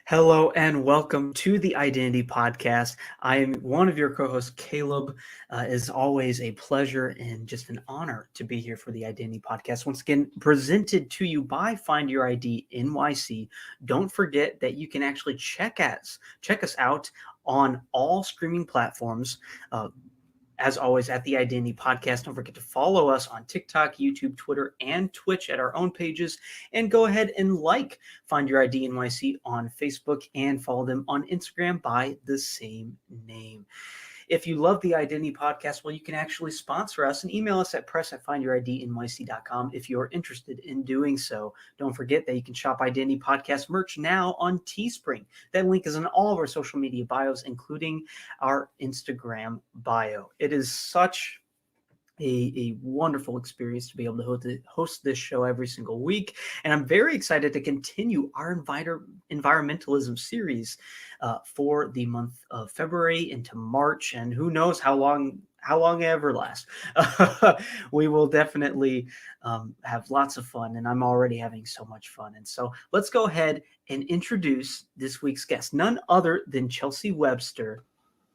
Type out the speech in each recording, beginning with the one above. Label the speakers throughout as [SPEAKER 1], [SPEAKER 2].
[SPEAKER 1] Hello and welcome to the Identity Podcast. I am one of your co-hosts, Caleb. It is always a pleasure and just an honor to be here for the Identity Podcast. Once again, presented to you by Find Your ID NYC. Don't forget that you can actually check us out on all streaming platforms. As always, at the Identity Podcast, don't forget to follow us on TikTok, YouTube, Twitter, and Twitch at our own pages. And go ahead and Find Your ID NYC on Facebook and follow them on Instagram by the same name. If you love the Identity Podcast, well, you can actually sponsor us and email us at press@findyouridnyc.com if you're interested in doing so. Don't forget that you can shop Identity Podcast merch now on Teespring. That link is in all of our social media bios, including our Instagram bio. It is such a wonderful experience to be able to host this show every single week. And I'm very excited to continue our environmentalism series for the month of February into March. And who knows how long it ever lasts. We will definitely have lots of fun. And I'm already having so much fun. And so let's go ahead and introduce this week's guest, none other than Chelsea Webster.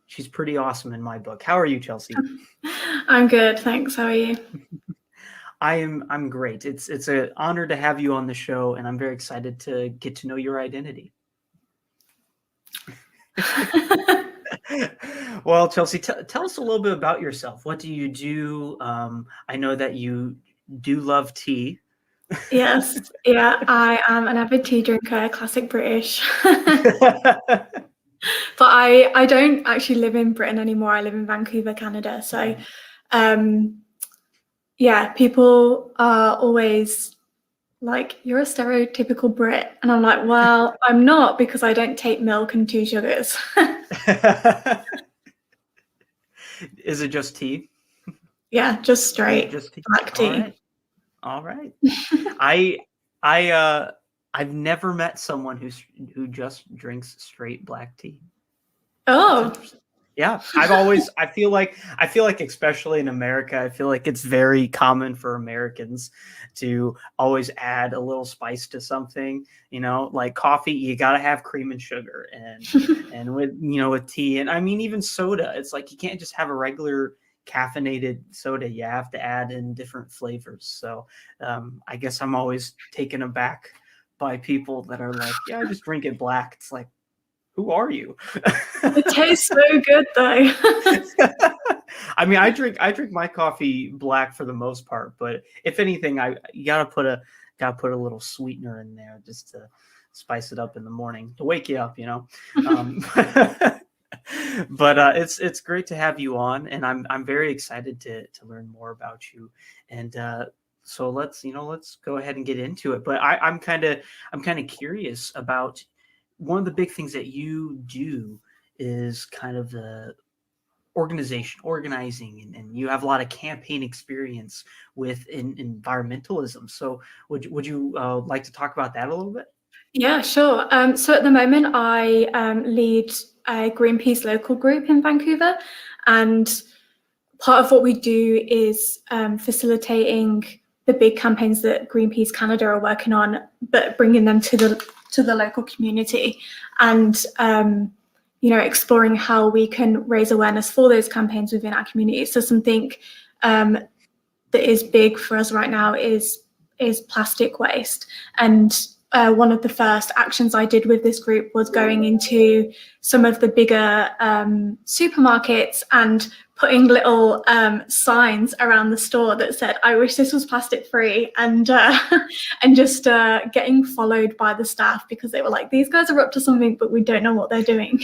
[SPEAKER 1] She's pretty awesome in my book. How are you, Chelsea?
[SPEAKER 2] I'm good, thanks. How are you?
[SPEAKER 1] I'm great. It's an honor to have you on the show, and I'm very excited to get to know your identity. Well, Chelsea, tell us a little bit about yourself. What do you do? I know that you do love tea.
[SPEAKER 2] Yes, yeah, I am an avid tea drinker, classic British. But I don't actually live in Britain anymore. I live in Vancouver, Canada. So, people are always like, you're a stereotypical Brit. And I'm like, well, I'm not, because I don't take milk and 2 sugars.
[SPEAKER 1] Is it just tea?
[SPEAKER 2] Yeah, just straight black tea.
[SPEAKER 1] All right. I've never met someone who just drinks straight black tea.
[SPEAKER 2] Oh,
[SPEAKER 1] yeah. I feel like especially in America, I feel like it's very common for Americans to always add a little spice to something, like coffee, you got to have cream and sugar, and with tea, and I mean, even soda, it's like, you can't just have a regular caffeinated soda. You have to add in different flavors. So I guess I'm always taken aback by people that are like, yeah, I just drink it black. It's like, who are you?
[SPEAKER 2] It tastes so good though.
[SPEAKER 1] I mean, I drink my coffee black for the most part, but if anything, you gotta put a little sweetener in there just to spice it up in the morning to wake you up, But it's great to have you on, and I'm very excited to learn more about you. And so let's go ahead and get into it. But I'm kind of curious about one of the big things that you do is kind of the organizing, and you have a lot of campaign experience with environmentalism. So would you like to talk about that a little bit?
[SPEAKER 2] Yeah, sure. So at the moment, I lead a Greenpeace local group in Vancouver, and part of what we do is facilitating the big campaigns that Greenpeace Canada are working on, but bringing them to the local community, and exploring how we can raise awareness for those campaigns within our community. So something that is big for us right now is plastic waste, and one of the first actions I did with this group was going into some of the bigger supermarkets and putting little signs around the store that said, "I wish this was plastic free," and just getting followed by the staff, because they were like, "These guys are up to something, but we don't know what they're doing."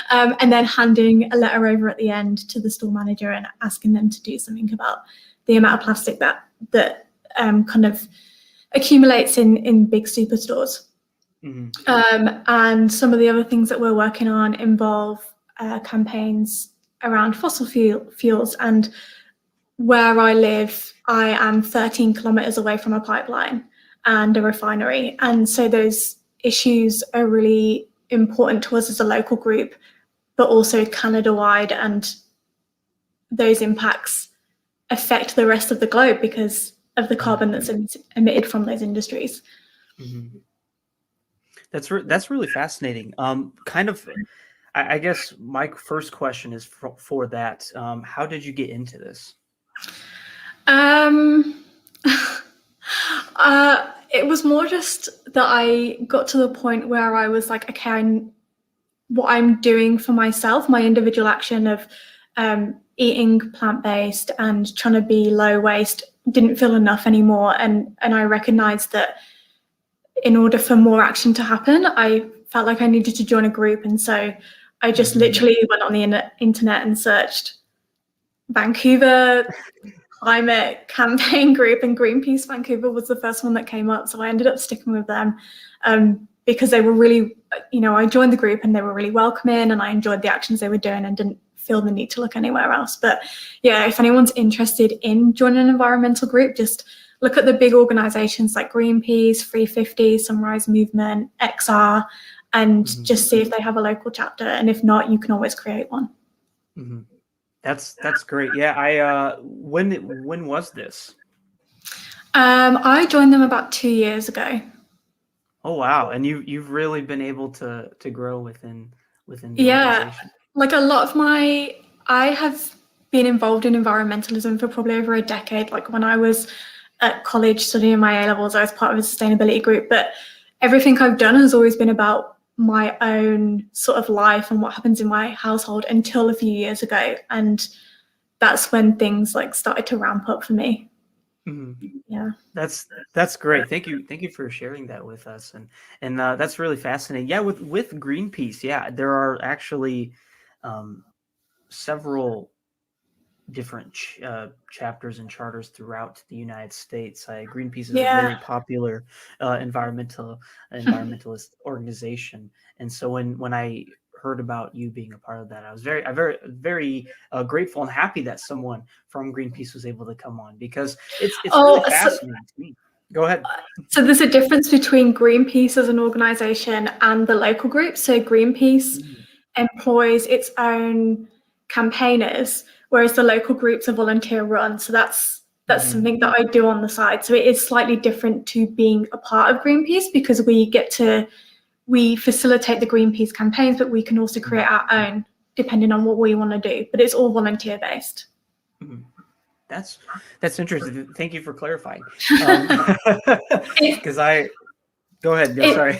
[SPEAKER 2] And then handing a letter over at the end to the store manager and asking them to do something about the amount of plastic that kind of accumulates in big superstores. Mm-hmm. And some of the other things that we're working on involve campaigns around fossil fuels. And where I live, I am 13 kilometers away from a pipeline and a refinery. And so those issues are really important to us as a local group, but also Canada-wide. And those impacts affect the rest of the globe because of the carbon that's emitted from those industries.
[SPEAKER 1] Mm-hmm. That's really fascinating. Kind of, I guess my first question is for that. How did you get into this?
[SPEAKER 2] Um, it was more just that I got to the point where I was like, okay, what I'm doing for myself, my individual action of eating plant-based and trying to be low waste didn't feel enough anymore. And I recognized that in order for more action to happen, I felt like I needed to join a group. And so I just literally went on the internet and searched Vancouver climate campaign group, and Greenpeace Vancouver was the first one that came up. So I ended up sticking with them because they were really, I joined the group and they were really welcoming, and I enjoyed the actions they were doing and didn't feel the need to look anywhere else. But yeah, if anyone's interested in joining an environmental group, just look at the big organizations like Greenpeace, 350, Sunrise Movement, XR, and just see if they have a local chapter. And if not, you can always create one.
[SPEAKER 1] Mm-hmm. That's great. Yeah, when was this?
[SPEAKER 2] I joined them about 2 years ago.
[SPEAKER 1] Oh wow, and you've really been able to grow within the
[SPEAKER 2] Yeah,
[SPEAKER 1] organization.
[SPEAKER 2] like I have been involved in environmentalism for probably over a decade. Like when I was at college studying my A levels, I was part of a sustainability group, but everything I've done has always been about my own sort of life and what happens in my household until a few years ago. And that's when things like started to ramp up for me.
[SPEAKER 1] Mm-hmm.
[SPEAKER 2] Yeah.
[SPEAKER 1] That's great. Thank you for sharing that with us, and that's really fascinating. Yeah, with Greenpeace, yeah, there are actually several different chapters and charters throughout the United States. Greenpeace is a
[SPEAKER 2] Yeah.
[SPEAKER 1] very popular environmentalist organization, and so when I heard about you being a part of that, I was very grateful and happy that someone from Greenpeace was able to come on, because it's really
[SPEAKER 2] Oh,
[SPEAKER 1] fascinating to me. Go ahead.
[SPEAKER 2] so there's a difference between Greenpeace as an organization and the local group. So Greenpeace
[SPEAKER 1] Mm-hmm.
[SPEAKER 2] employs its own campaigners, whereas the local groups are volunteer run. So that's
[SPEAKER 1] Mm-hmm.
[SPEAKER 2] something that I do on the side. So it is slightly different to being a part of Greenpeace, because we facilitate the Greenpeace campaigns, but we can also create our own depending on what we want to do. But it's all volunteer based.
[SPEAKER 1] Mm-hmm. That's interesting. Thank you for clarifying.
[SPEAKER 2] It,
[SPEAKER 1] Because I go ahead. No,
[SPEAKER 2] it,
[SPEAKER 1] sorry.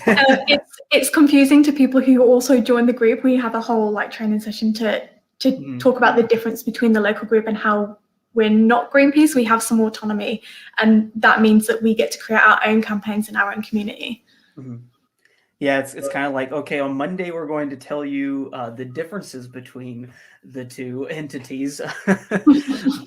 [SPEAKER 2] it's confusing to people who also join the group. We have a whole like training session to
[SPEAKER 1] Mm-hmm.
[SPEAKER 2] talk about the difference between the local group and how we're not Greenpeace. We have some autonomy, and that means that we get to create our own campaigns in our own community.
[SPEAKER 1] Mm-hmm. Yeah, it's kind of like, okay, on Monday we're going to tell you the differences between the two entities,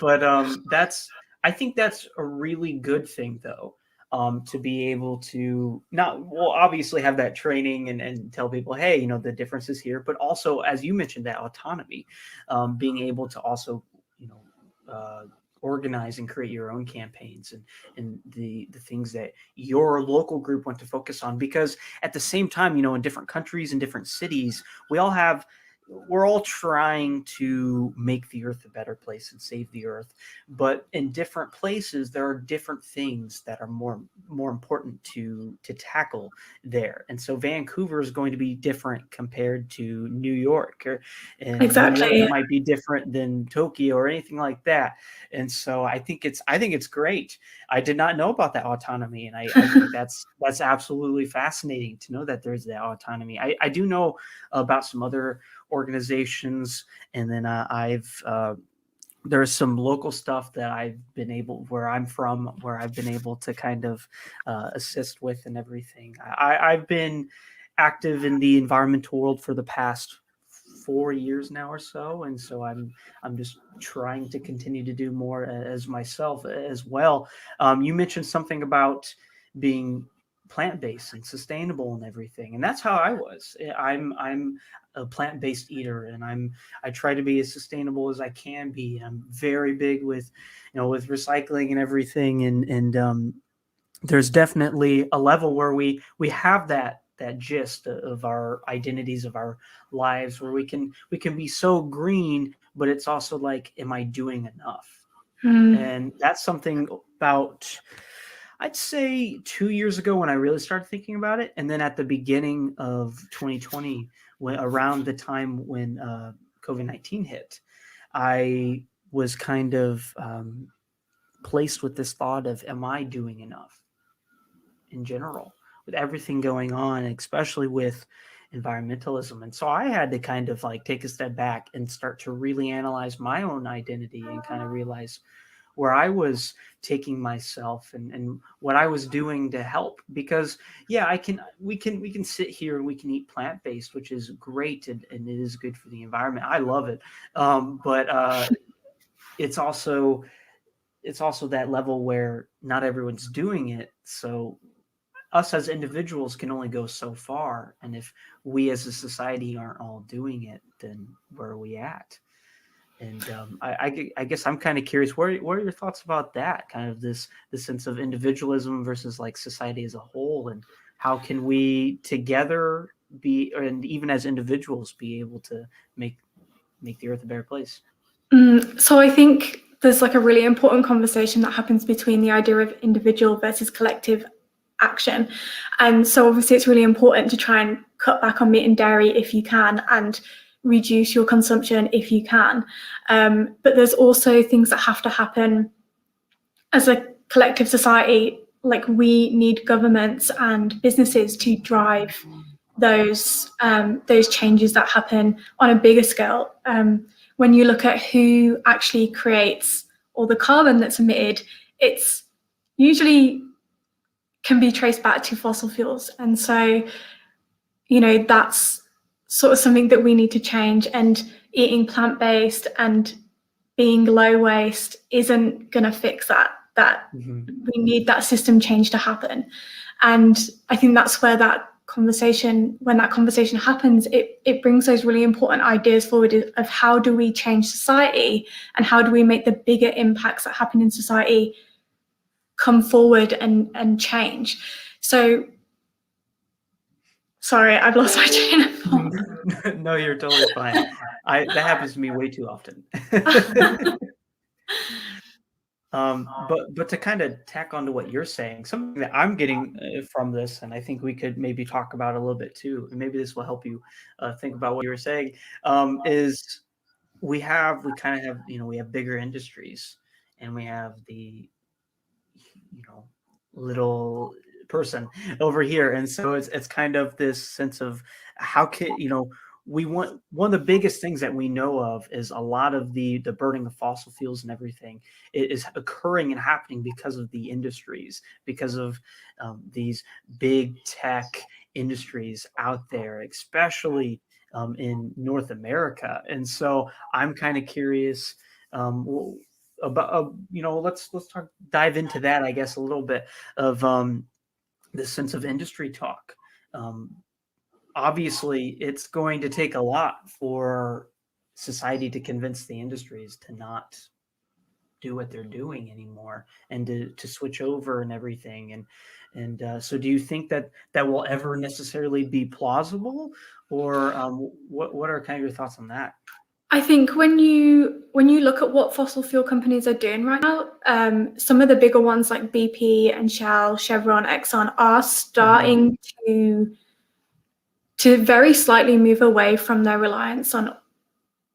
[SPEAKER 1] but I think that's a really good thing, though, to be able to not, well, obviously have that training and tell people, hey, the differences here, but also, as you mentioned, that autonomy, being able to also, you know, organize and create your own campaigns and the things that your local group want to focus on, because at the same time, in different countries and different cities, we're all trying to make the earth a better place and save the earth, but in different places there are different things that are more important to tackle there. And so Vancouver is going to be different compared to New York, and New York
[SPEAKER 2] Exactly.
[SPEAKER 1] might be different than Tokyo or anything like that. And so I think it's great. I did not know about that autonomy, and I think that's absolutely fascinating to know that there's that autonomy. I do know about some other organizations, and then there's some local stuff that where I'm from, where I've been able to kind of assist with and everything. I've been active in the environmental world for the past 4 years now or so, and so I'm just trying to continue to do more as myself as well. You mentioned something about being plant-based and sustainable and everything, and that's how I was. I'm a plant-based eater, and I try to be as sustainable as I can be. I'm very big with with recycling and everything, and there's definitely a level where we have that gist of our identities, of our lives, where we can be so green, but it's also like, am I doing enough?
[SPEAKER 2] Mm.
[SPEAKER 1] And that's something about, I'd say 2 years ago when I really started thinking about it, and then at the beginning of 2020, when around the time when COVID-19 hit, I was kind of placed with this thought of, am I doing enough in general with everything going on, especially with environmentalism? And so I had to kind of like take a step back and start to really analyze my own identity and kind of realize where I was taking myself and what I was doing to help. Because yeah, we can sit here and we can eat plant-based, which is great, and it is good for the environment. I love it. But it's also that level where not everyone's doing it. So us as individuals can only go so far. And if we as a society aren't all doing it, then where are we at? And I guess I'm kind of curious, what are your thoughts about that? Kind of this sense of individualism versus like society as a whole, and how can we together be, and even as individuals, be able to make the earth a better place?
[SPEAKER 2] So I think there's like a really important conversation that happens between the idea of individual versus collective action. And so obviously it's really important to try and cut back on meat and dairy if you can, and reduce your consumption if you can. But there's also things that have to happen as a collective society. Like, we need governments and businesses to drive those changes that happen on a bigger scale. When you look at who actually creates all the carbon that's emitted, it's usually can be traced back to fossil fuels. And so, that's sort of something that we need to change. And eating plant-based and being low waste isn't going to fix that. We need that system change to happen. And I think that's where when that conversation happens, it brings those really important ideas forward of how do we change society, and how do we make the bigger impacts that happen in society come forward and change. So, sorry, I've lost my train of thought.
[SPEAKER 1] No, you're totally fine. That happens to me way too often. But to kind of tack onto what you're saying, something that I'm getting from this, and I think we could maybe talk about a little bit too, and maybe this will help you think about what you were saying, is we kind of have, we have bigger industries, and we have the, little person over here. And so it's kind of this sense of how can, we want, one of the biggest things that we know of is a lot of the burning of fossil fuels and everything is occurring and happening because of the industries, because of these big tech industries out there, especially in North America. And so I'm kind of curious about, let's dive into that, I guess, a little bit of this sense of industry talk. Obviously, it's going to take a lot for society to convince the industries to not do what they're doing anymore, and to switch over and everything. And so do you think that will ever necessarily be plausible, or what are kind of your thoughts on that?
[SPEAKER 2] I think when you look at what fossil fuel companies are doing right now, some of the bigger ones like BP and Shell, Chevron, Exxon are starting to very slightly move away from their reliance on,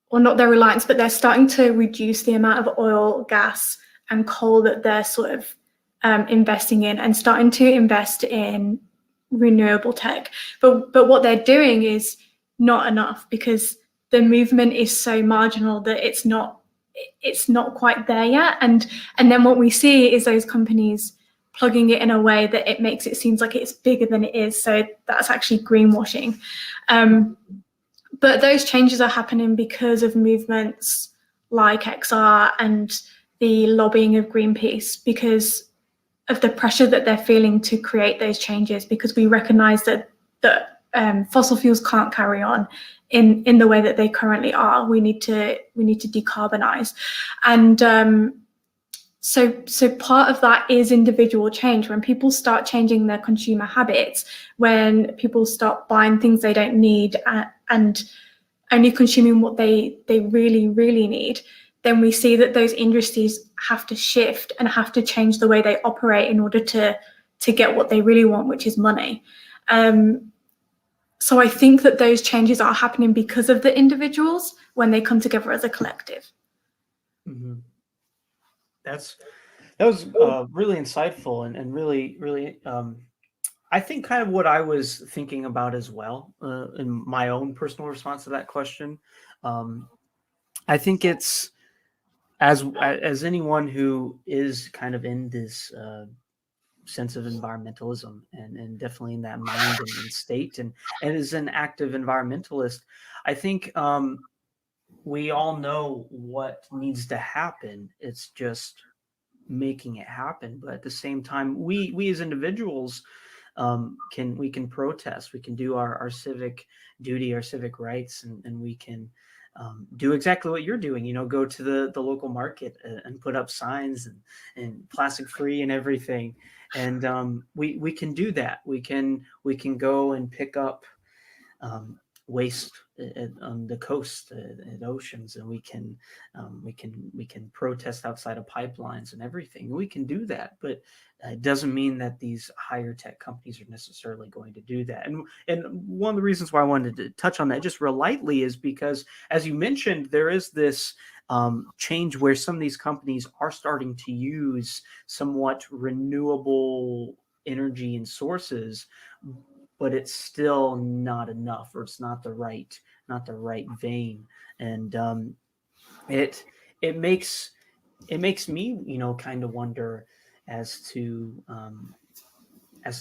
[SPEAKER 2] or not their reliance, but they're starting to reduce the amount of oil, gas, and coal that they're sort of investing in, and starting to invest in renewable tech. But what they're doing is not enough, because the movement is so marginal that it's not quite there yet. And then what we see is those companies plugging it in a way that it makes it seem like it's bigger than it is. So that's actually greenwashing. But those changes are happening because of movements like XR and the lobbying of Greenpeace, because of the pressure that they're feeling to create those changes, because we recognize that fossil fuels can't carry on in the way that they currently are. We need to decarbonize. And so part of that is individual change. When people start changing their consumer habits, when people start buying things they don't need and only consuming what they really, really need, then we see that those industries have to shift and have to change the way they operate in order to get what they really want, which is money. So I think that those changes are happening because of the individuals when they come together as a collective.
[SPEAKER 1] Mm-hmm. That was really insightful and really I think kind of what I was thinking about as well in my own personal response to that question. I think it's as anyone who is kind of in this sense of environmentalism and definitely in that mind and state and is an active environmentalist, I think we all know what needs to happen. It's just making it happen. But at the same time, we as individuals can protest. We can do our civic duty, our civic rights, and we can do exactly what you're doing. Go to the local market and put up signs and plastic free and everything. And we can do that. We can go and pick up waste on the coast at oceans, and we can protest outside of pipelines and everything. We can do that, but it doesn't mean that these higher tech companies are necessarily going to do that. And one of the reasons why I wanted to touch on that just real lightly is because, as you mentioned, there is this change where some of these companies are starting to use somewhat renewable energy and sources, but it's still not enough, or it's not the right vein. And it makes me kind of wonder as to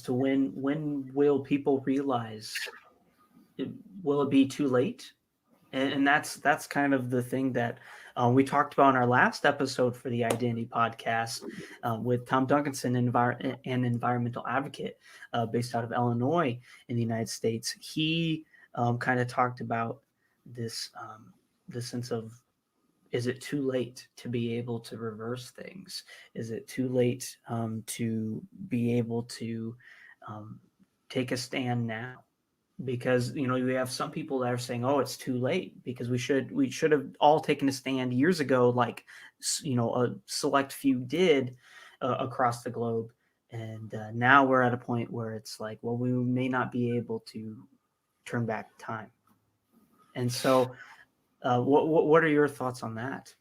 [SPEAKER 1] when will people realize will it be too late? And that's kind of the thing that we talked about in our last episode for the Identity podcast with Tom Duncanson, an environmental advocate based out of Illinois in the United States. He kind of talked about this sense of, is it too late to be able to reverse things? Is it too late to be able to take a stand now? Because we have some people that are saying, oh, it's too late because we should have all taken a stand years ago, like a select few did across the globe. And now we're at a point where it's like, well, we may not be able to turn back time. And so what are your thoughts on that?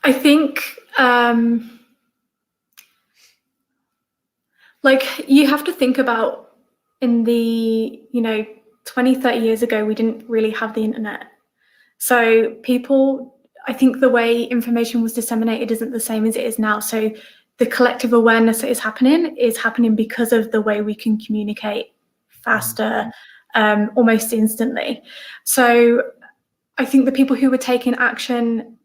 [SPEAKER 2] I think you have to think about, in the 20, 30 years ago, we didn't really have the internet. So I think the way information was disseminated isn't the same as it is now. So the collective awareness that is happening because of the way we can communicate faster, almost instantly. So I think the people who were taking action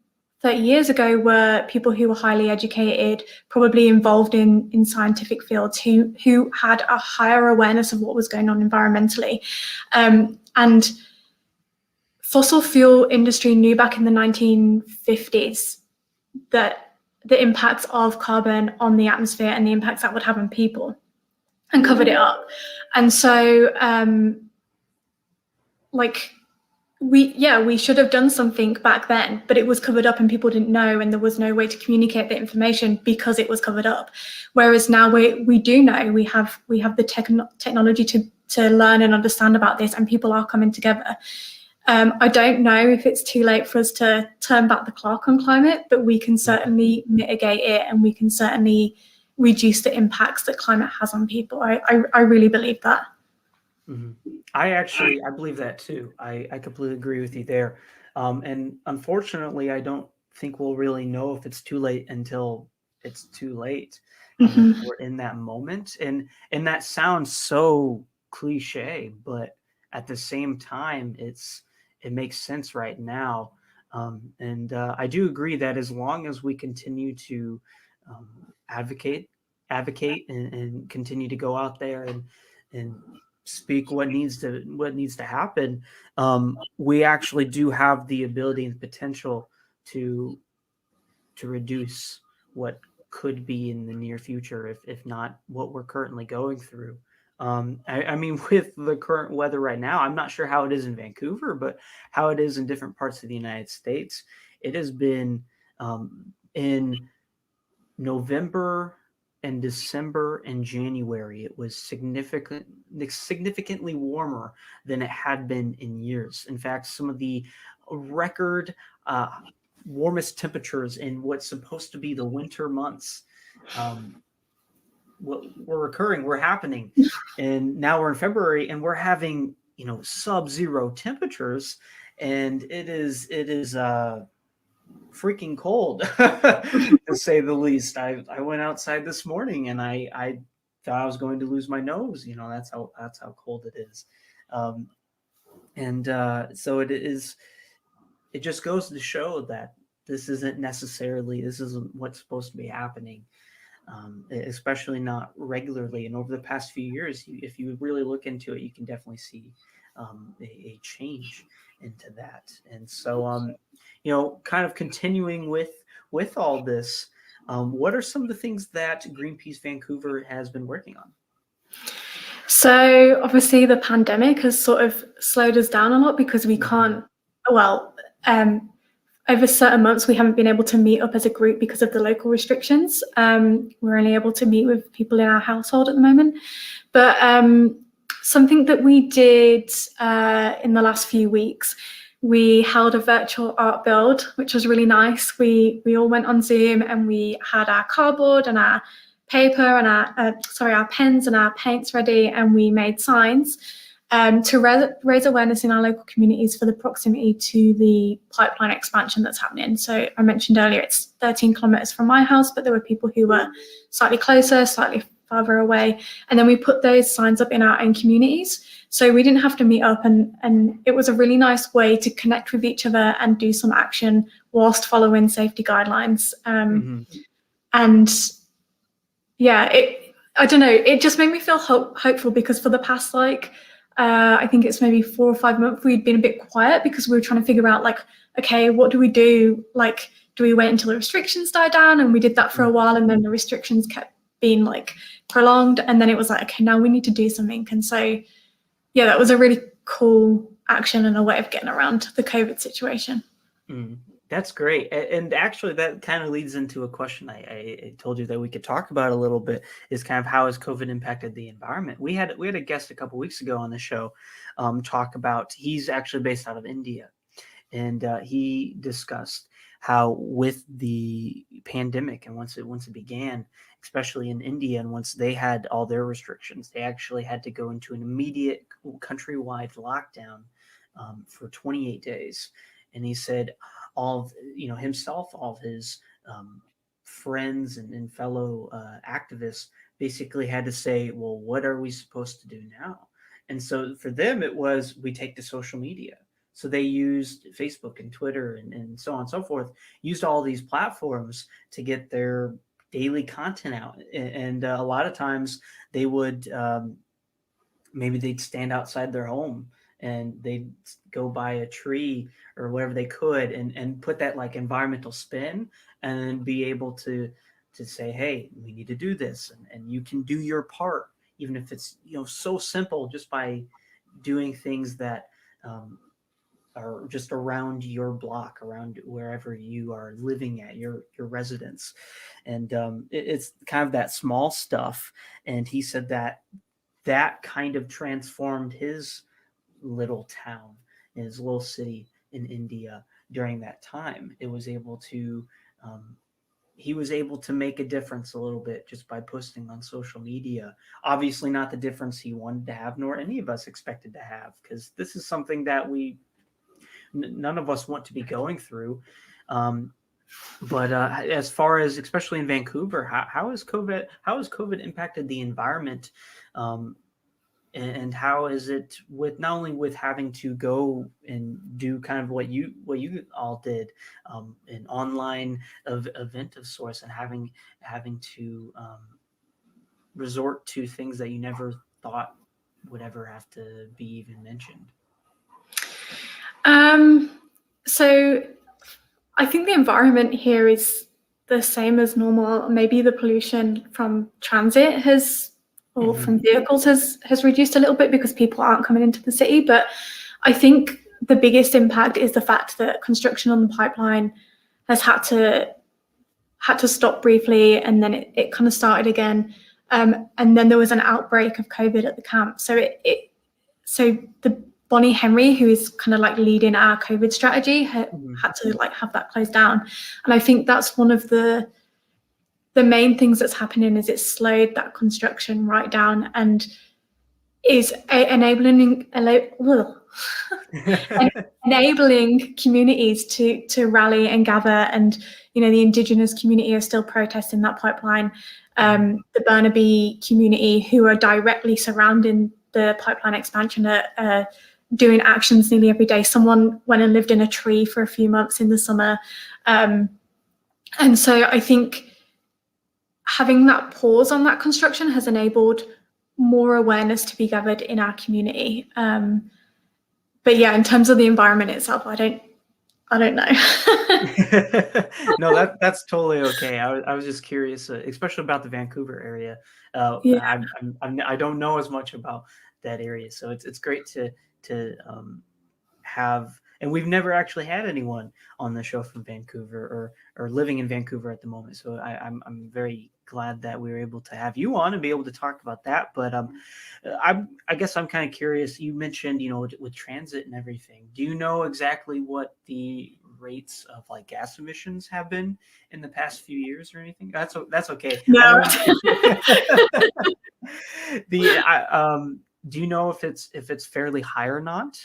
[SPEAKER 2] 30 years ago were people who were highly educated, probably involved in scientific fields, who had a higher awareness of what was going on environmentally. And fossil fuel industry knew back in the 1950s that the impacts of carbon on the atmosphere and the impacts that would have on people, and covered it up. And so we should have done something back then, but it was covered up and people didn't know, and there was no way to communicate the information because it was covered up. Whereas now we do know, we have the technology to learn and understand about this, and people are coming together. I don't know if it's too late for us to turn back the clock on climate, but we can certainly mitigate it, and we can certainly reduce the impacts that climate has on people. I really believe that.
[SPEAKER 1] Mm-hmm. I believe that too. I completely agree with you there. And unfortunately, I don't think we'll really know if it's too late until it's too late. We're in that moment. And that sounds so cliche, but at the same time, it makes sense right now. And I do agree that as long as we continue to advocate and continue to go out there and speak what needs to happen, we actually do have the ability and potential to reduce what could be in the near future, if not what we're currently going through. I mean, with the current weather right now, I'm not sure how it is in Vancouver, but how it is in different parts of the United States, it has been In November and December and January, it was significantly warmer than it had been in years. In fact, some of the record warmest temperatures in what's supposed to be the winter months were happening. And now we're in February and we're having, sub-zero temperatures, and it is freaking cold to say the least. I went outside this morning and I thought I was going to lose my nose. That's how cold it is. So it is. It just goes to show that this isn't what's supposed to be happening, especially not regularly. And over the past few years, if you really look into it, you can definitely see a change into that. And so, kind of continuing with all this, what are some of the things that Greenpeace Vancouver has been working on?
[SPEAKER 2] So obviously the pandemic has sort of slowed us down a lot because we can't, over certain months we haven't been able to meet up as a group because of the local restrictions. We're only able to meet with people in our household at the moment. But something that we did in the last few weeks, we held a virtual art build, which was really nice. We all went on Zoom and we had our cardboard and our paper and our pens and our paints ready, and we made signs to raise awareness in our local communities for the proximity to the pipeline expansion that's happening. So I mentioned earlier it's 13 kilometres from my house, but there were people who were slightly closer, slightly farther away, and then we put those signs up in our own communities. So we didn't have to meet up, and it was a really nice way to connect with each other and do some action whilst following safety guidelines. And yeah, I don't know, it just made me feel hopeful because for the past, I think it's maybe 4 or 5 months, we'd been a bit quiet because we were trying to figure out, okay, what do we do? Do we wait until the restrictions die down? And we did that for a while, and then the restrictions kept being prolonged. And then it was okay, now we need to do something. And so, yeah, that was a really cool action and a way of getting around the COVID situation.
[SPEAKER 1] That's great. And actually that kind of leads into a question I told you that we could talk about a little bit, is kind of how has COVID impacted the environment. We had a guest a couple weeks ago on the show talk about, he's actually based out of India, and he discussed how with the pandemic and once it began, especially in India, and once they had all their restrictions, they actually had to go into an immediate countrywide lockdown for 28 days. And he said all of his friends and fellow activists basically had to say, well, what are we supposed to do now? And so for them, it was, we take to social media. So they used Facebook and Twitter and so on and so forth, used all these platforms to get their daily content out. And a lot of times they would, maybe they'd stand outside their home and they'd go by a tree or whatever they could and put that environmental spin, and then be able to say, hey, we need to do this, and you can do your part, even if it's so simple, just by doing things that are just around your block, around wherever you are living at, your residence. And it's kind of that small stuff. And he said that kind of transformed his little town, his little city in India during that time. It was able to, he was able to make a difference a little bit just by posting on social media. Obviously not the difference he wanted to have, nor any of us expected to have, because this is something that none of us want to be going through. But as far as, especially in Vancouver, how has COVID impacted the environment? And how is it with not only with having to go and do kind of what you all did, an online event of sorts, and having to resort to things that you never thought would ever have to be even mentioned?
[SPEAKER 2] So I think the environment here is the same as normal. Maybe the pollution from transit from vehicles has reduced a little bit because people aren't coming into the city. But I think the biggest impact is the fact that construction on the pipeline has had to stop briefly, and then it kind of started again. And then there was an outbreak of COVID at the camp. So so the Bonnie Henry, who is kind of like leading our COVID strategy, had to like have that closed down. And I think that's one of the main things that's happening is it's slowed that construction right down and is enabling communities to rally and gather. And the Indigenous community are still protesting that pipeline. The Burnaby community, who are directly surrounding the pipeline expansion, are doing actions nearly every day. Someone went and lived in a tree for a few months in the summer. And so I think having that pause on that construction has enabled more awareness to be gathered in our community. But yeah, in terms of the environment itself, I don't know.
[SPEAKER 1] No, that's totally okay. I was just curious, especially about the Vancouver area.
[SPEAKER 2] Yeah.
[SPEAKER 1] I don't know as much about that area, so it's great to have. And we've never actually had anyone on the show from Vancouver or living in Vancouver at the moment. So I'm very glad that we were able to have you on and be able to talk about that. But I guess I'm kind of curious. You mentioned, with transit and everything. Do you know exactly what the rates of like gas emissions have been in the past few years or anything? That's okay.
[SPEAKER 2] No.
[SPEAKER 1] Do you know if it's fairly high or not?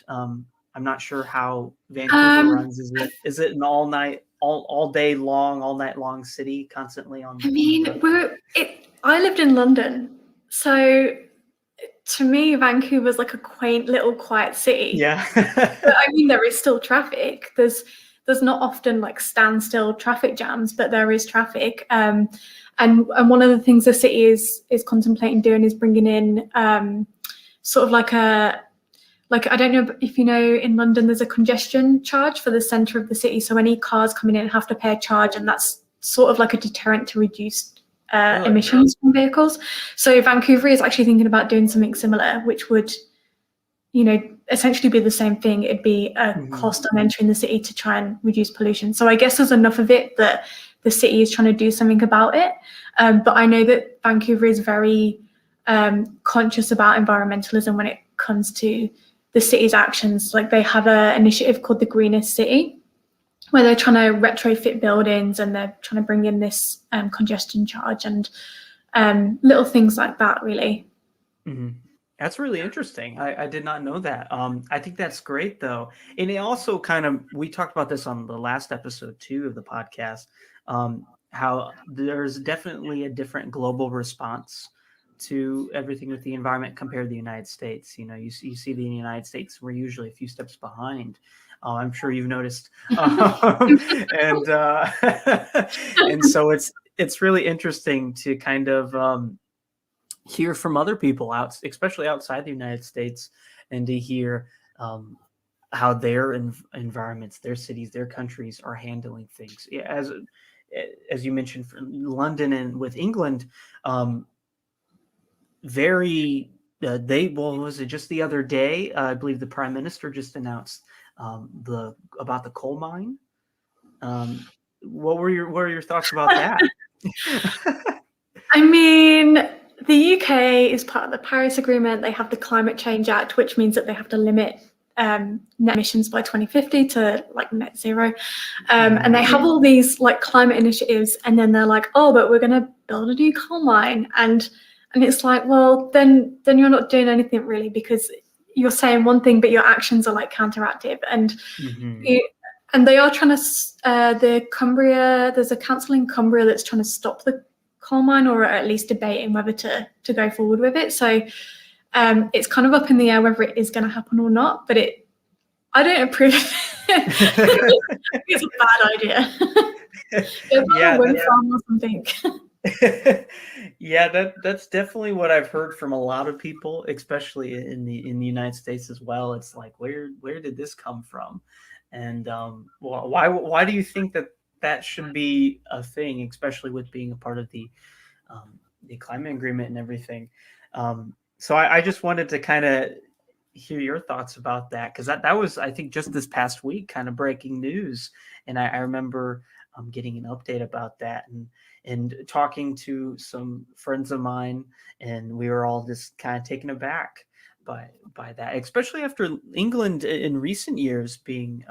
[SPEAKER 1] I'm not sure how Vancouver runs. Is it an all night long city constantly on?
[SPEAKER 2] I mean, I lived in London, so to me, Vancouver's like a quaint little quiet city.
[SPEAKER 1] Yeah.
[SPEAKER 2] But I mean, there is still traffic. There's not often like standstill traffic jams, but there is traffic. And one of the things the city is contemplating doing is bringing in sort of like I don't know if you know, in London there's a congestion charge for the centre of the city. So any cars coming in have to pay a charge, and that's sort of like a deterrent to reduce emissions from vehicles. So Vancouver is actually thinking about doing something similar, which would, essentially be the same thing. It'd be a cost on entering the city to try and reduce pollution. So I guess there's enough of it that the city is trying to do something about it. But I know that Vancouver is very conscious about environmentalism when it comes to the city's actions. Like they have an initiative called the Greenest City, where they're trying to retrofit buildings and they're trying to bring in this congestion charge and little things like that, really.
[SPEAKER 1] That's really interesting. I did not know that. I think that's great, though. And it also we talked about this on the last episode, too, of the podcast, how there's definitely a different global response to everything with the environment compared to the United States. You see the United States, we're usually a few steps behind. I'm sure you've noticed. And so it's really interesting to kind of hear from other people especially outside the United States, and to hear how their environments, their cities, their countries are handling things. As you mentioned, for London and with England, was it just the other day? I believe the Prime Minister just announced about the coal mine. What were your thoughts about that?
[SPEAKER 2] I mean, the UK is part of the Paris Agreement. They have the Climate Change Act, which means that they have to limit net emissions by 2050 to like net zero. And they have all these like climate initiatives, and then they're like, oh, but we're going to build a new coal mine. And it's like, well, then you're not doing anything really, because you're saying one thing, but your actions are like counteractive. And and they are trying to, there's a council in Cumbria that's trying to stop the coal mine, or at least debating whether to go forward with it. So it's kind of up in the air whether it is going to happen or not, but I don't approve of it. It's a bad idea.
[SPEAKER 1] Yeah,
[SPEAKER 2] a wind farm or something.
[SPEAKER 1] Yeah, that's definitely what I've heard from a lot of people, especially in the United States as well. It's like, where did this come from? And why do you think that should be a thing, especially with being a part of the climate agreement and everything? So I just wanted to kind of hear your thoughts about that, because that was, I think, just this past week, kind of breaking news. And I remember getting an update about that, and talking to some friends of mine, and we were all just kind of taken aback by that, especially after England in recent years being,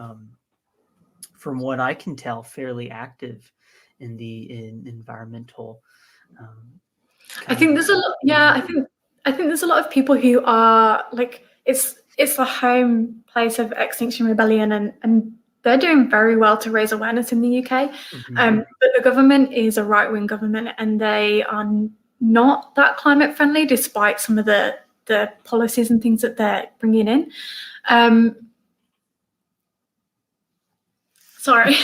[SPEAKER 1] from what I can tell, fairly active in environmental.
[SPEAKER 2] I think there's a lot. Yeah, I think there's a lot of people who are like, it's the home place of Extinction Rebellion, and they're doing very well to raise awareness in the UK. But the government is a right-wing government, and they are not that climate friendly, despite some of the policies and things that they're bringing in. Sorry.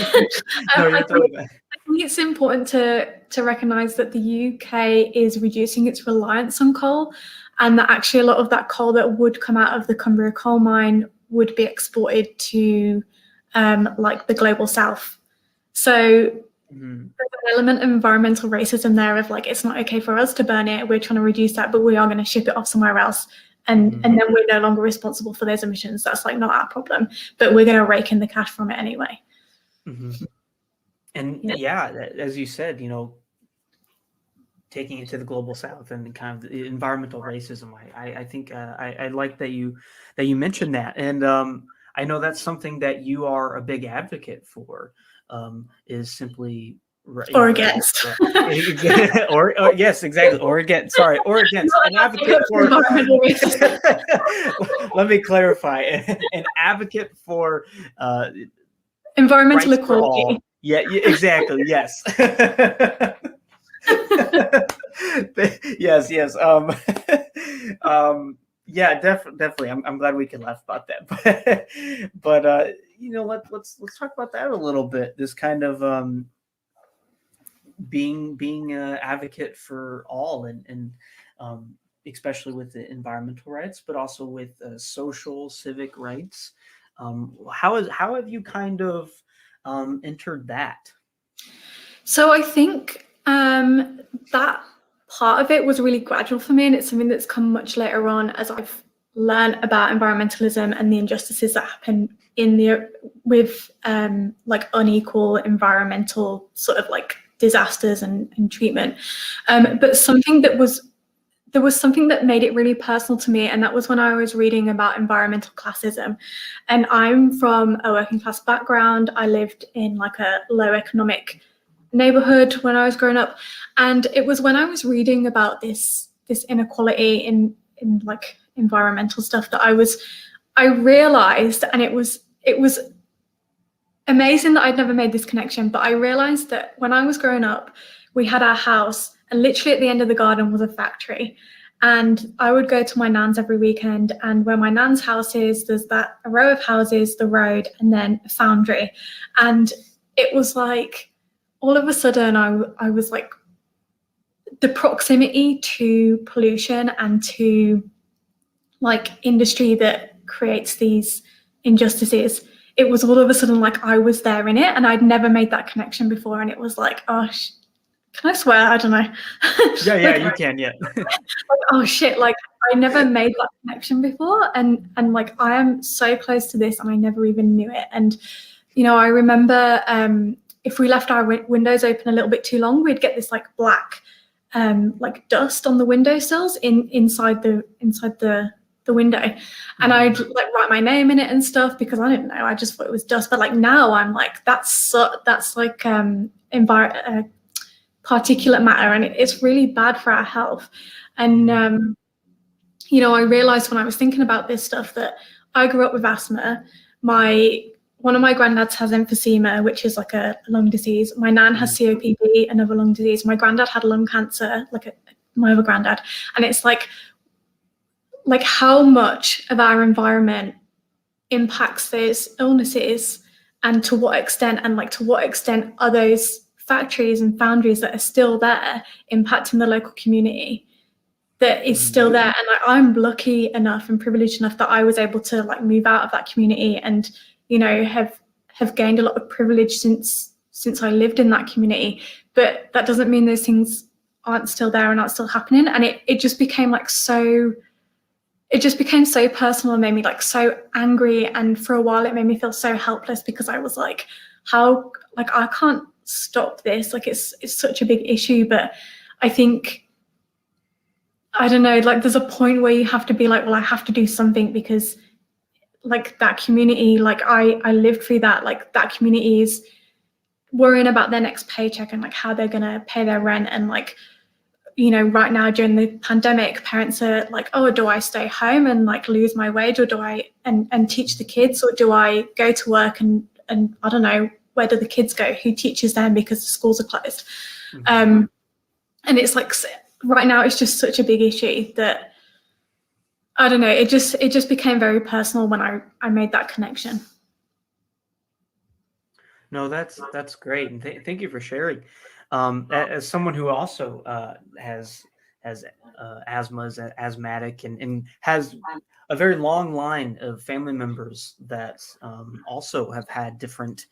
[SPEAKER 1] No,
[SPEAKER 2] I think it's important to recognise that the UK is reducing its reliance on coal, and that actually a lot of that coal that would come out of the Cumbria coal mine would be exported to like the global south. So there's an element of environmental racism there of like, it's not okay for us to burn it, we're trying to reduce that, but we are going to ship it off somewhere else. And then we're no longer responsible for those emissions. That's like not our problem, but we're going to rake in the cash from it anyway.
[SPEAKER 1] And yeah, as you said, taking it to the global south and kind of the environmental racism. I think I like that you mentioned that, and I know that's something that you are a big advocate for. Is simply
[SPEAKER 2] or against,
[SPEAKER 1] or yes, exactly, or against. Sorry, or against. An advocate for
[SPEAKER 2] environmental racism.
[SPEAKER 1] Let me clarify. An advocate for
[SPEAKER 2] environmental equality.
[SPEAKER 1] Yeah, exactly. Yes. yes. Yeah, definitely. I'm glad we can laugh about that. But let's talk about that a little bit. This kind of being an advocate for all, and especially with the environmental rights, but also with social civic rights. How have you kind of entered that?
[SPEAKER 2] So I think that part of it was really gradual for me, and it's something that's come much later on as I've learned about environmentalism and the injustices that happen with like unequal environmental sort of like disasters and treatment. But there was something that made it really personal to me, and that was when I was reading about environmental classism. And I'm from a working class background. I lived in like a low economic neighborhood when I was growing up, and it was when I was reading about this inequality in like environmental stuff that I realized, and it was amazing that I'd never made this connection, but I realized that when I was growing up, we had our house, and literally at the end of the garden was a factory. And I would go to my nan's every weekend, and where my nan's house is, there's a row of houses, the road, and then a foundry. And it was like, all of a sudden, I was like, the proximity to pollution and to like industry that creates these injustices, it was all of a sudden like I was there in it, and I'd never made that connection before. And it was like, oh, can I swear? I don't know.
[SPEAKER 1] Yeah, you can, yeah.
[SPEAKER 2] Like, oh shit, like I never made that connection before, and like I am so close to this and I never even knew it. And I remember if we left our windows open a little bit too long, we'd get this like black like dust on the windowsills inside the window, and I'd like write my name in it and stuff because I didn't know, I just thought it was dust. But like now I'm like, that's like particulate matter, and it's really bad for our health. And I realized when I was thinking about this stuff that I grew up with asthma. One of my granddads has emphysema, which is like a lung disease. My nan has COPD, another lung disease. My granddad had lung cancer, my other granddad. And it's like how much of our environment impacts those illnesses, and to what extent, and like to what extent are those factories and foundries that are still there impacting the local community that is still there. And I'm lucky enough and privileged enough that I was able to like move out of that community and have gained a lot of privilege since I lived in that community. But that doesn't mean those things aren't still there and aren't still happening. And it just became like so it just became so personal and made me like so angry. And for a while, it made me feel so helpless because I was like, how, like, I can't stop this. Like, it's such a big issue. But I think, I don't know, like, there's a point where you have to be like, well, I have to do something because, like, that community, like, I lived through that. Like, that community is worrying about their next paycheck and like how they're gonna pay their rent. And like, you know, right now during the pandemic, parents are like, oh, do I stay home and like lose my wage, or do I and teach the kids, or do I go to work and I don't know, where do the kids go? Who teaches them because the schools are closed? And it's like, right now it's just such a big issue that I don't know, it just became very personal when I made that connection.
[SPEAKER 1] No, that's great, and thank you for sharing. As someone who also has asthma, is asthmatic, and has a very long line of family members that also have had different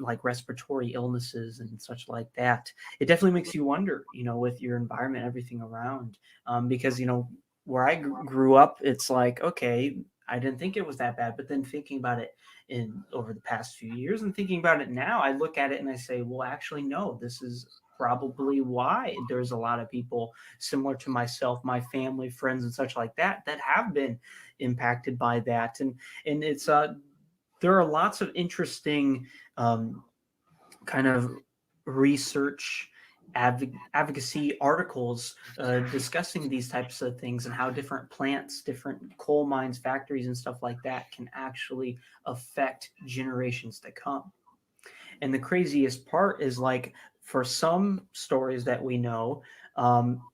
[SPEAKER 1] like respiratory illnesses and such like that. It definitely makes you wonder, you know, with your environment, everything around, because you know where I grew up, it's like okay, I didn't think it was that bad, but then thinking about it in over the past few years and thinking about it now, I look at it and I say, well, actually, no, this is probably why there's a lot of people similar to myself, my family, friends, and such like that, that have been impacted by that. And it's there are lots of interesting kind of research advocacy articles discussing these types of things and how different plants, different coal mines, factories, and stuff like that can actually affect generations to come. And the craziest part is like for some stories that we know,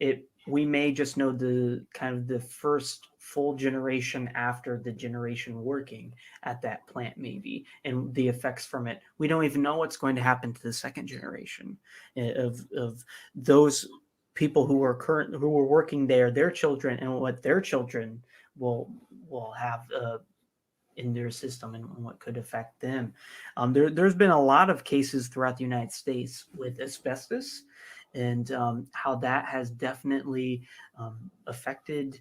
[SPEAKER 1] it we may just know the kind of the first full generation after the generation working at that plant maybe and the effects from it. We don't even know what's going to happen to the second generation of those people who were working there, their children, and what their children will will have in their system and what could affect them. There's been a lot of cases throughout the United States with asbestos and how that has definitely affected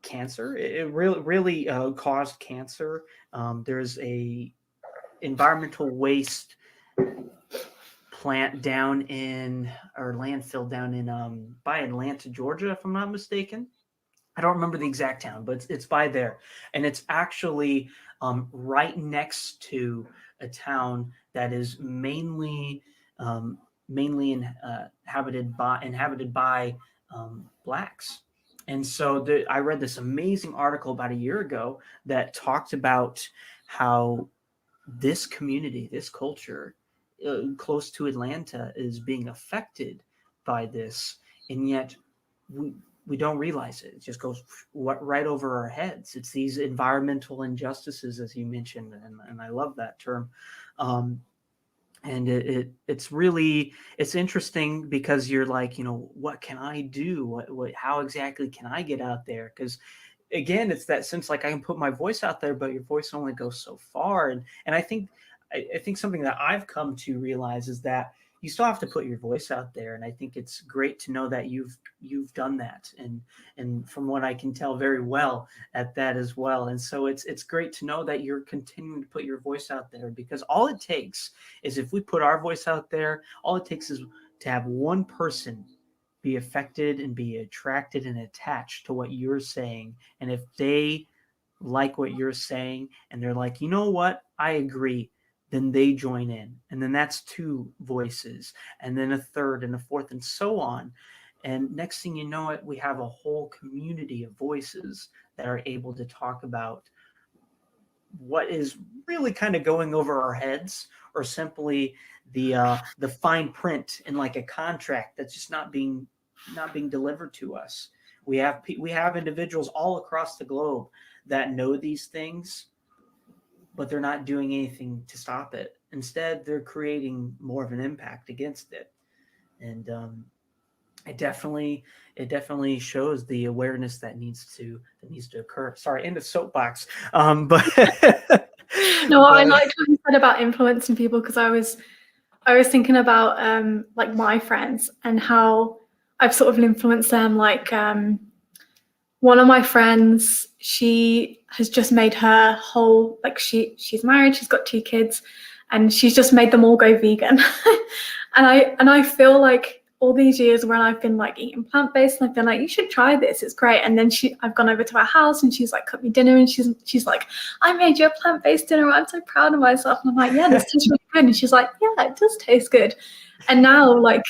[SPEAKER 1] cancer. It really caused cancer. There's a environmental waste plant down in or landfill down in by Atlanta, Georgia, if I'm not mistaken. I don't remember the exact town, but it's by there, and it's actually right next to a town that is mainly inhabited by blacks. And so I read this amazing article about a year ago that talked about how this community, this culture, close to Atlanta, is being affected by this, and yet we we don't realize it. It just goes right over our heads. It's these environmental injustices, as you mentioned, and I love that term. Um, and it's really it's interesting because you're like, you know, what can I do? What how exactly can I get out there? Because again, it's that sense like I can put my voice out there, but your voice only goes so far. And I think something that I've come to realize is that you still have to put your voice out there. And I think it's great to know that you've done that. And from what I can tell, very well at that as well. And so it's great to know that you're continuing to put your voice out there, because all it takes is if we put our voice out there, all it takes is to have one person be affected and be attracted and attached to what you're saying. And if they like what you're saying and they're like, you know what, I agree, then they join in. And then that's two voices, and then a third and a fourth, and so on. And next thing you know it, we have a whole community of voices that are able to talk about what is really kind of going over our heads, or simply the fine print in like a contract that's just not being delivered to us. We have individuals all across the globe that know these things, but they're not doing anything to stop it. Instead, they're creating more of an impact against it, and it definitely shows the awareness that needs to occur. Sorry, in the soapbox, but
[SPEAKER 2] No, I
[SPEAKER 1] but
[SPEAKER 2] like what you said about influencing people, because I was thinking about like my friends and how I've sort of influenced them, like one of my friends, she has just made her whole, like she's married, she's got 2 kids, and she's just made them all go vegan. and I feel like all these years when I've been like eating plant-based, and I've been like, you should try this, it's great. And then I've gone over to her house and she's like cooked me dinner, and she's like, I made you a plant-based dinner, I'm so proud of myself. And I'm like, yeah, this tastes really good. And she's like, yeah, it does taste good. And now like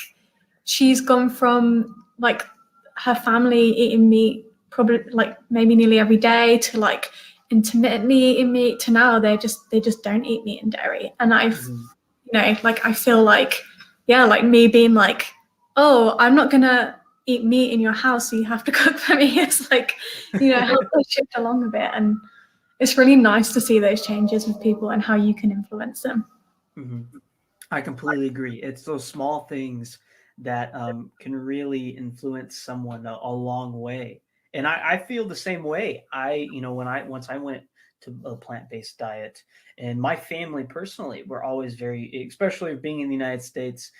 [SPEAKER 2] she's gone from like her family eating meat probably like maybe nearly every day to like intermittently eating meat to now they just don't eat meat and dairy. And I've like I feel like, yeah, like me being like, oh, I'm not gonna eat meat in your house, so you have to cook for me. It's like, help us shift along a bit. And it's really nice to see those changes with people and how you can influence them.
[SPEAKER 1] I completely agree. It's those small things that can really influence someone a long way. And I feel the same way. Once I went to a plant-based diet, and my family personally, we're always very, especially being in the United States,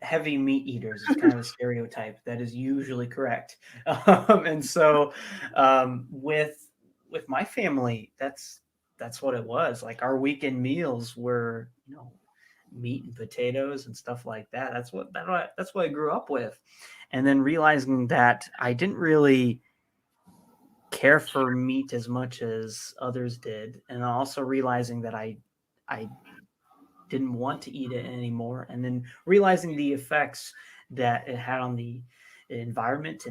[SPEAKER 1] heavy meat eaters is kind of a stereotype that is usually correct. And so with my family, that's what it was. Like our weekend meals were, meat and potatoes and stuff like that. That's what I grew up with. And then realizing that I didn't really care for meat as much as others did, and also realizing that I didn't want to eat it anymore, and then realizing the effects that it had on the environment,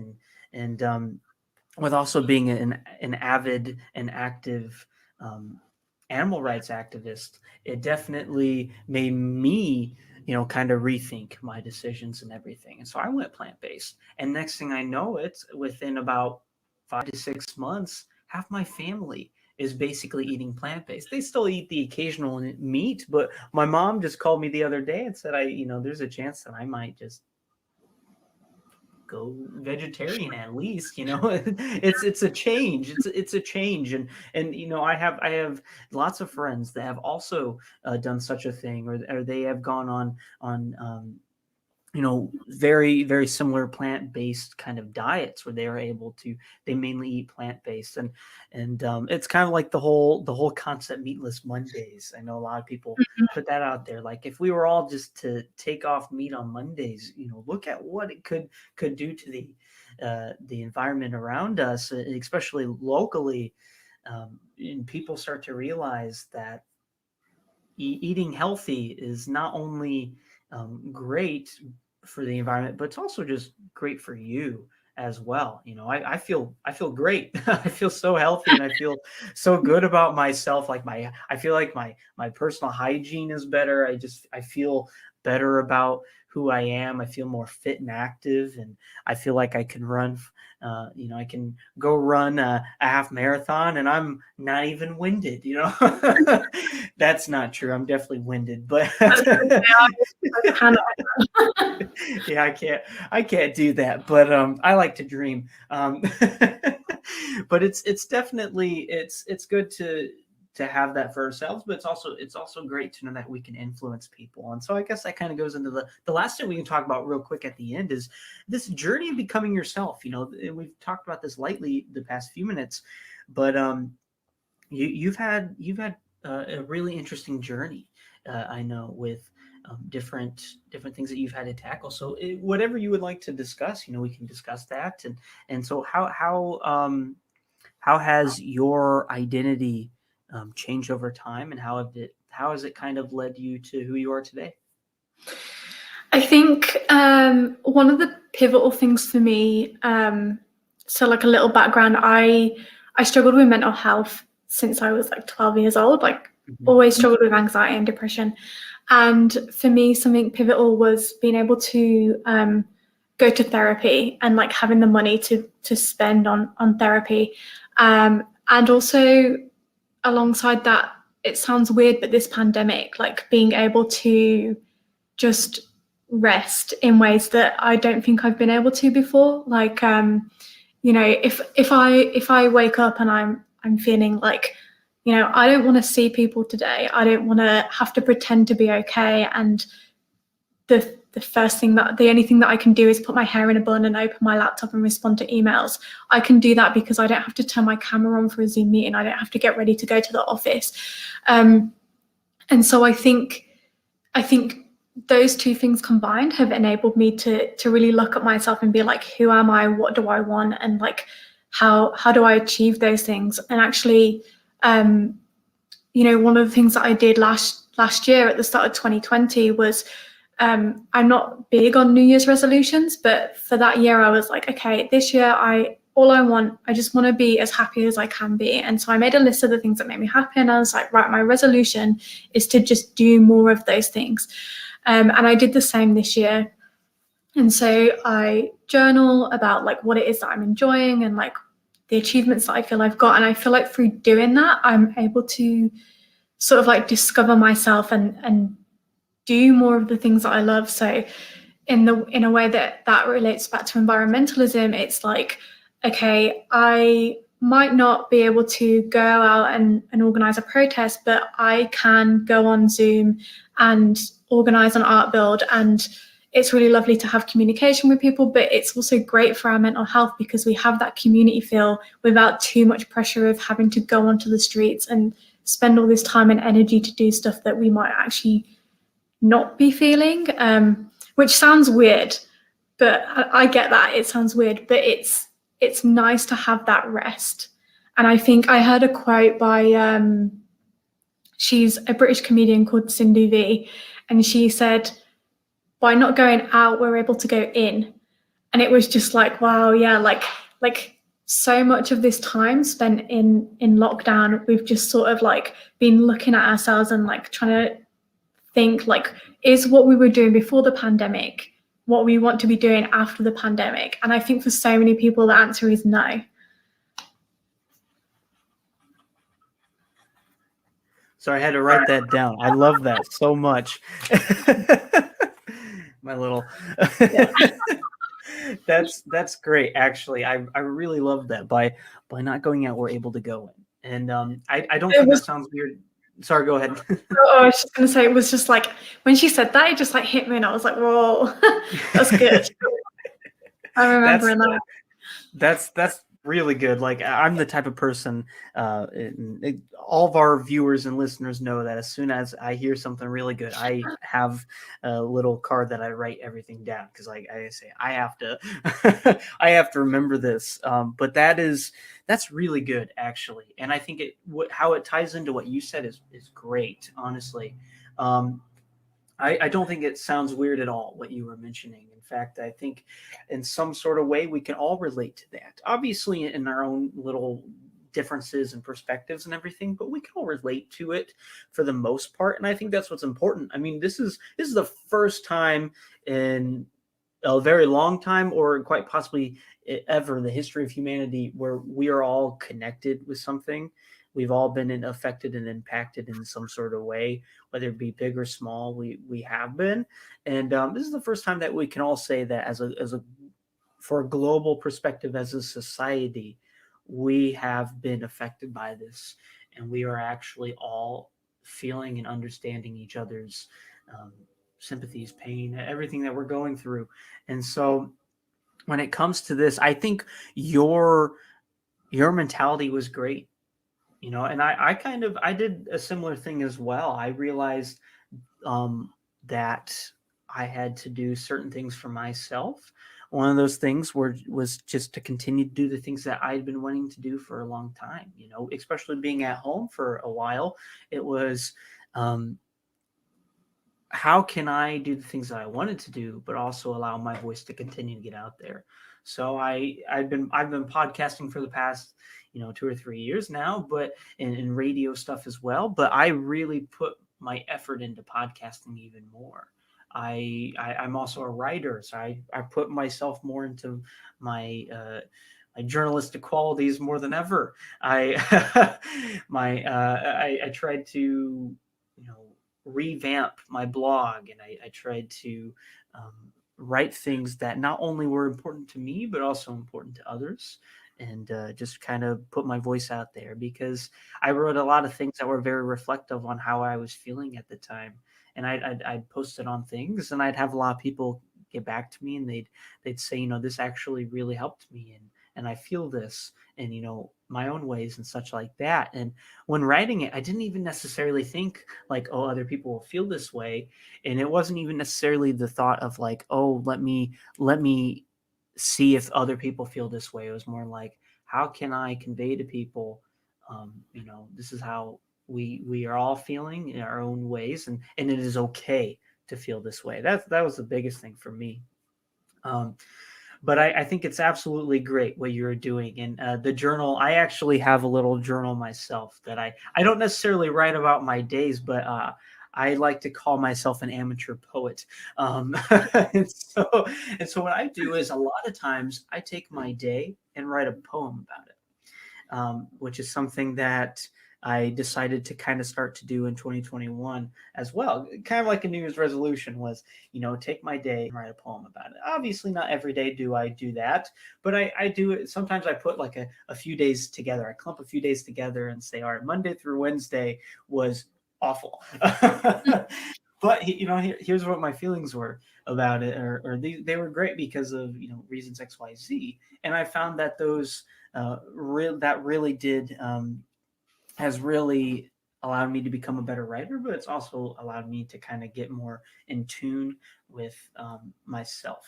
[SPEAKER 1] and with also being an avid and active animal rights activist, it definitely made me kind of rethink my decisions and everything. And so I went plant-based, and next thing I know, it's within about 5 to 6 months, half my family is basically eating plant-based. They still eat the occasional meat, but my mom just called me the other day and said, there's a chance that I might just go vegetarian at least. It's a change. It's a change. And I have lots of friends that have also done such a thing, or they have gone on very, very similar plant-based kind of diets where they mainly eat plant-based, and it's kind of like the whole concept meatless Mondays. I know a lot of people put that out there. Like if we were all just to take off meat on Mondays, look at what it could do to the environment around us, especially locally. And people start to realize that eating healthy is not only great for the environment, but it's also just great for you as well. I feel great. I feel so healthy, and I feel so good about myself. Like I feel like my personal hygiene is better. I feel better about who I am. I feel more fit and active, and I feel like I can run. I can go run a half marathon and I'm not even winded. That's not true. I'm definitely winded, but yeah, I can't do that, but I like to dream. But it's definitely it's good to have that for ourselves, but it's also great to know that we can influence people. And so I guess that kind of goes into the last thing we can talk about real quick at the end is this journey of becoming yourself. We've talked about this lightly the past few minutes, but you've had a really interesting journey. I know, with different things that you've had to tackle. So whatever you would like to discuss, we can discuss that. And so how has your identity changed over time, and how has it kind of led you to who you are today?
[SPEAKER 2] I think one of the pivotal things for me, so like a little background, I struggled with mental health since I was like 12 years old, like always struggled with anxiety and depression. And for me, something pivotal was being able to go to therapy and like having the money to spend on therapy. And also alongside that, it sounds weird, but this pandemic, like being able to just rest in ways that I don't think I've been able to before. Like, if I wake up and I'm feeling like, I don't want to see people today. I don't want to have to pretend to be okay and the only thing that I can do is put my hair in a bun and open my laptop and respond to emails. I can do that because I don't have to turn my camera on for a Zoom meeting. I don't have to get ready to go to the office. And so I think those two things combined have enabled me to really look at myself and be like, who am I? What do I want? And like, how do I achieve those things? And actually, you know, one of the things that I did last year at the start of 2020 was, I'm not big on New Year's resolutions, but for that year I was like, okay, this year I just want to be as happy as I can be. And so I made a list of the things that make me happy, and I was like, right, my resolution is to just do more of those things. And I did the same this year. And so I journal about like what it is that I'm enjoying and like the achievements that I feel I've got. And I feel like through doing that, I'm able to sort of like discover myself and do more of the things that I love. So in a way that relates back to environmentalism, it's like, okay, I might not be able to go out and organize a protest, but I can go on Zoom and organize an art build. And it's really lovely to have communication with people, but it's also great for our mental health because we have that community feel without too much pressure of having to go onto the streets and spend all this time and energy to do stuff that we might actually not be feeling, which sounds weird, but I get that it sounds weird, but it's nice to have that rest. And I think I heard a quote by she's a British comedian called Cindy V, and she said, by not going out, we're able to go in. And it was just like, wow, yeah, like so much of this time spent in lockdown, we've just sort of like been looking at ourselves and like trying to think like, is what we were doing before the pandemic what we want to be doing after the pandemic? And I think for so many people, the answer is no.
[SPEAKER 1] Sorry, I had to write that down. I love that so much. My little that's great. Actually, I really love that. By not going out, we're able to go in. And I don't think that sounds weird. Sorry, go ahead.
[SPEAKER 2] I was just gonna say, it was just like when she said that, it just like hit me, and I was like, whoa, that's good. I remember that.
[SPEAKER 1] That's really good. Like, I'm the type of person, all of our viewers and listeners know that as soon as I hear something really good, I have a little card that I write everything down, because like I say, I have to I have to remember this. But that's really good, actually. And I think how it ties into what you said is great, honestly. I don't think it sounds weird at all, what you were mentioning. In fact, I think in some sort of way we can all relate to that. Obviously, in our own little differences and perspectives and everything, but we can all relate to it for the most part. And I think that's what's important. I mean, this is the first time in a very long time, or quite possibly ever in the history of humanity, where we are all connected with something. We've all been affected and impacted in some sort of way, whether it be big or small. We have been, and this is the first time that we can all say that for a global perspective, as a society, we have been affected by this, and we are actually all feeling and understanding each other's sympathies, pain, everything that we're going through. And so, when it comes to this, I think your mentality was great. You know, and I did a similar thing as well. I realized that I had to do certain things for myself. One of those things was just to continue to do the things that I'd been wanting to do for a long time, you know, especially being at home for a while. It was, how can I do the things that I wanted to do, but also allow my voice to continue to get out there? So I've been podcasting for the past 2 or 3 years now, but in radio stuff as well. But I really put my effort into podcasting even more. I'm also a writer, so I put myself more into my my journalistic qualities more than ever. I I tried to revamp my blog, and I tried to write things that not only were important to me but also important to others, and just kind of put my voice out there, because I wrote a lot of things that were very reflective on how I was feeling at the time. and I'd post it on things, and I'd have a lot of people get back to me, and they'd say, this actually really helped me, and I feel this, and my own ways and such like that. And when writing it, I didn't even necessarily think like, oh, other people will feel this way, and it wasn't even necessarily the thought of like, oh, let me see if other people feel this way. It was more like, how can I convey to people, this is how we are all feeling in our own ways, and it is okay to feel this way. That was the biggest thing for me. But I think it's absolutely great what you're doing. And the journal, I actually have a little journal myself that I don't necessarily write about my days, but I like to call myself an amateur poet. And so what I do is a lot of times I take my day and write a poem about it, which is something that I decided to kind of start to do in 2021 as well. Kind of like a New Year's resolution was, take my day and write a poem about it. Obviously, not every day do I do that, but I do it. Sometimes I put like a few days together. I clump a few days together and say, all right, Monday through Wednesday was awful. But here's what my feelings were about it, or they were great because of reasons X, Y, Z, and I found that those that really did has really allowed me to become a better writer, but it's also allowed me to kind of get more in tune with myself,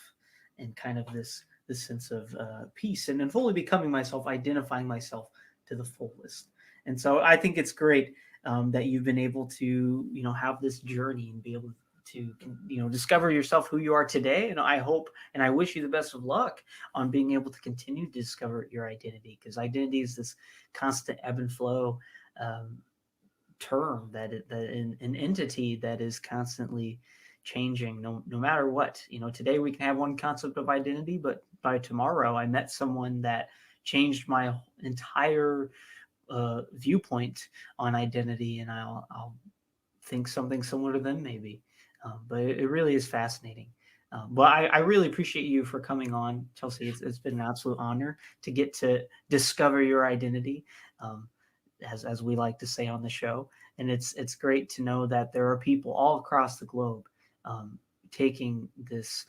[SPEAKER 1] and kind of this sense of peace, and then fully becoming myself, identifying myself to the fullest. And so I think it's great that you've been able to have this journey and be able to discover yourself, who you are today. And I hope and I wish you the best of luck on being able to continue to discover your identity, because identity is this constant ebb and flow term, that an entity that is constantly changing, no matter what. Today we can have one concept of identity, but by tomorrow I met someone that changed my entire viewpoint on identity, and I'll think something similar to them maybe. But it really is fascinating. But I really appreciate you for coming on, Chelsea. It's been an absolute honor to get to discover your identity, as we like to say on the show. And it's great to know that there are people all across the globe taking this,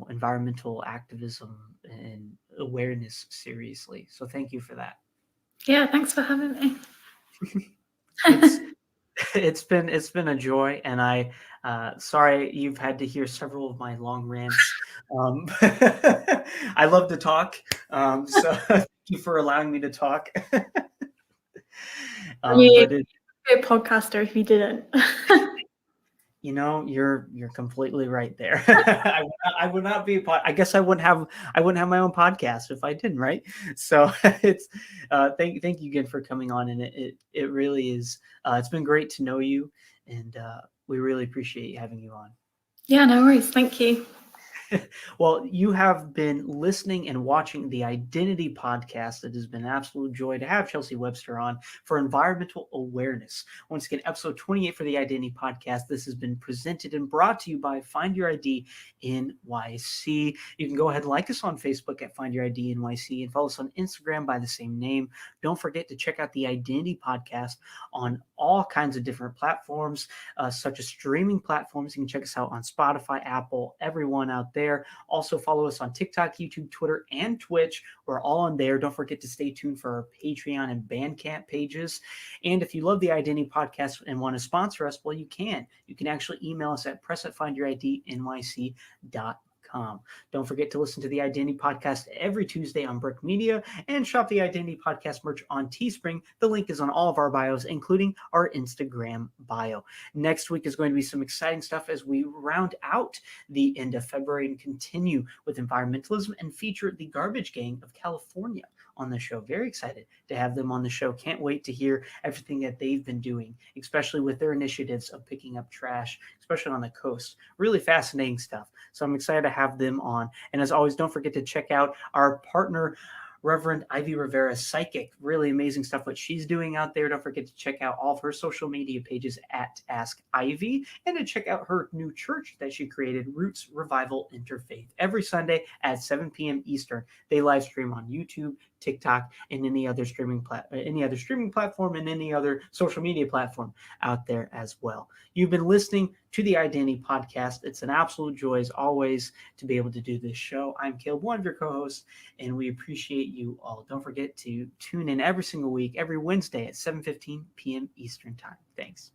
[SPEAKER 1] environmental activism and awareness seriously. So thank you for that.
[SPEAKER 2] Yeah, thanks for having me.
[SPEAKER 1] It's it's been a joy, and I sorry you've had to hear several of my long rants. I love to talk, so thank you for allowing me to talk.
[SPEAKER 2] You'd
[SPEAKER 1] But it,
[SPEAKER 2] be a podcaster if you didn't.
[SPEAKER 1] you're completely right there. I would not be. I guess I wouldn't have my own podcast if I didn't, right? So it's thank you again for coming on, and it really is. It's been great to know you, and we really appreciate having you on.
[SPEAKER 2] Yeah, no worries. Thank you.
[SPEAKER 1] Well, you have been listening and watching the Identity Podcast. It has been an absolute joy to have Chelsea Webster on for environmental awareness. Once again, episode 28 for the Identity Podcast. This has been presented and brought to you by Find Your ID NYC. You can go ahead and like us on Facebook at Find Your ID NYC, and follow us on Instagram by the same name. Don't forget to check out the Identity Podcast on all kinds of different platforms, such as streaming platforms. You can check us out on Spotify, Apple, everyone out there. Also follow us on TikTok, YouTube, Twitter, and Twitch. We're all on there. Don't forget to stay tuned for our Patreon and Bandcamp pages. And if you love the Identity Podcast and want to sponsor us, well, you can. You can actually email us at press@findyouridnyc.com. Don't forget to listen to the Identity Podcast every Tuesday on Brick Media, and shop the Identity Podcast merch on Teespring. The link is on all of our bios, including our Instagram bio. Next week is going to be some exciting stuff as we round out the end of February and continue with environmentalism and feature the Garbage Gang of California on the show. Very excited to have them on the show. Can't wait to hear everything that they've been doing, especially with their initiatives of picking up trash, especially on the coast. Really fascinating stuff. So I'm excited to have them on. And as always, don't forget to check out our partner, Reverend Ivy Rivera, Psychic. Really amazing stuff what she's doing out there. Don't forget to check out all of her social media pages at Ask Ivy, and to check out her new church that she created, Roots Revival Interfaith. Every Sunday at 7 p.m. Eastern, they live stream on YouTube, TikTok, and any other streaming platform, and any other social media platform out there as well. You've been listening to the Identity Podcast. It's an absolute joy, as always, to be able to do this show. I'm Caleb, one of your co-hosts, and we appreciate you all. Don't forget to tune in every single week, every Wednesday at 7:15 p.m. Eastern Time. Thanks.